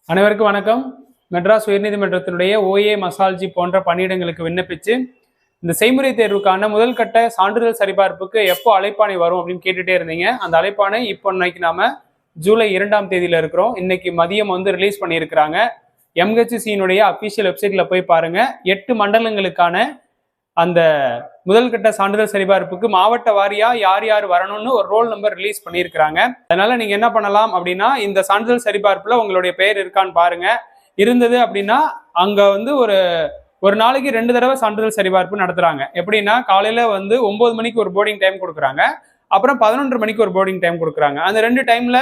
அனைவருக்கும் வணக்கம். மெட்ராஸ் உயர்நீதிமன்றத்தினுடைய ஓஏ மசால்ஜி போன்ற பணியிடங்களுக்கு விண்ணப்பிச்சு இந்த செய்முறை தேர்வுக்கான முதல் கட்ட சான்றிதழ் சரிபார்ப்புக்கு எப்போ அழைப்பாணை வரும் அப்படின்னு கேட்டுட்டே இருந்தீங்க. அந்த அழைப்பாணை இப்போ இன்னைக்கு நாம ஜூலை 2ஆம் தேதியில இருக்கிறோம். இன்னைக்கு மதியம் ரிலீஸ் பண்ணியிருக்கிறாங்க. எம்ஹெச்சிசியினுடைய அபிஷியல் வெப்சைட்ல போய் பாருங்க. 8 மண்டலங்களுக்கான அந்த முதல் கட்ட சான்றிதழ் சரிபார்ப்புக்கு மாவட்ட வாரியா யார் யார் வரணும்னு ஒரு ரோல் நம்பர் ரிலீஸ் பண்ணியிருக்கிறாங்க. அதனால நீங்க என்ன பண்ணலாம் அப்படின்னா, இந்த சான்றிதழ் சரிபார்ப்புல உங்களுடைய பெயர் இருக்கான்னு பாருங்க. இருந்தது அப்படின்னா அங்க ஒரு நாளைக்கு 2 தடவை சான்றிதழ் சரிபார்ப்பு நடத்துறாங்க. எப்படின்னா காலையில 9 மணிக்கு ஒரு போர்டிங் டைம் கொடுக்குறாங்க, அப்புறம் 11:30 மணிக்கு ஒரு போர்டிங் டைம் கொடுக்குறாங்க. அந்த 2 டைம்ல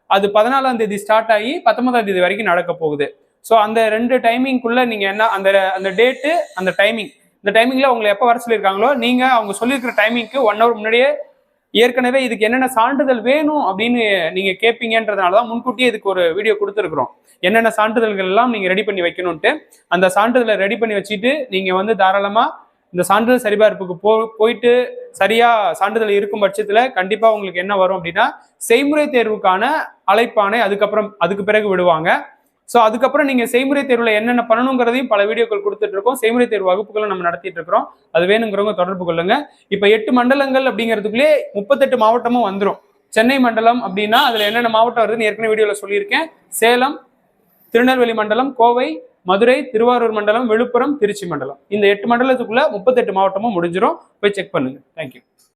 அது 14ஆம் தேதி ஸ்டார்ட் ஆகி 19ஆம் தேதி வரைக்கும் நடக்க போகுது. ஸோ அந்த 2 டைமிங்குள்ள நீங்க என்ன அந்த டேட்டு அந்த டைமிங், இந்த டைமிங்ல உங்களை எப்போ வர சொல்லியிருக்காங்களோ நீங்க அவங்க சொல்லியிருக்கிற டைமிங்க்கு 1 hour முன்னாடியே ஏற்கனவே இதுக்கு என்னென்ன சான்றிதழ் வேணும் அப்படின்னு நீங்க கேட்பீங்கன்றதுனாலதான் முன்கூட்டியே இதுக்கு ஒரு வீடியோ கொடுத்துருக்குறோம். என்னென்ன சான்றிதழ்கள் எல்லாம் நீங்க ரெடி பண்ணி வைக்கணும்ட்டு அந்த சான்றிதழை ரெடி பண்ணி வச்சுட்டு நீங்க தாராளமா இந்த சான்றிதழ் சரிபார்ப்புக்கு போயிட்டு சரியா சான்றிதழ் இருக்கும் பட்சத்துல கண்டிப்பா உங்களுக்கு என்ன வரும் அப்படின்னா செய்முறை தேர்வுக்கான அழைப்பானை அதுக்கு பிறகு விடுவாங்க. ஸோ அதுக்கப்புறம் நீங்க செய்முறை தேர்வுல என்னென்ன பண்ணணுங்கிறதையும் பல வீடியோக்கள் கொடுத்துட்டு இருக்கோம். செய்முறை தேர்வு வகுப்புகளும் நம்ம நடத்திட்டு இருக்கிறோம். அது வேணுங்கிறவங்க தொடர்பு கொள்ளுங்க. இப்ப 8 மண்டலங்கள் அப்படிங்கிறதுக்குள்ளே 38 மாவட்டமும் வந்துடும். சென்னை மண்டலம் அப்படின்னா அதுல என்னென்ன மாவட்டம் வருதுன்னு ஏற்கனவே வீடியோல சொல்லியிருக்கேன். சேலம், திருநெல்வேலி மண்டலம், கோவை, மதுரை, திருவாரூர் மண்டலம், விழுப்புரம், திருச்சி மண்டலம். இந்த 8 மண்டலத்துக்குள்ள 38 மாவட்டமும் முடிஞ்சிடும். போய் செக் பண்ணுங்க. தேங்க்யூ.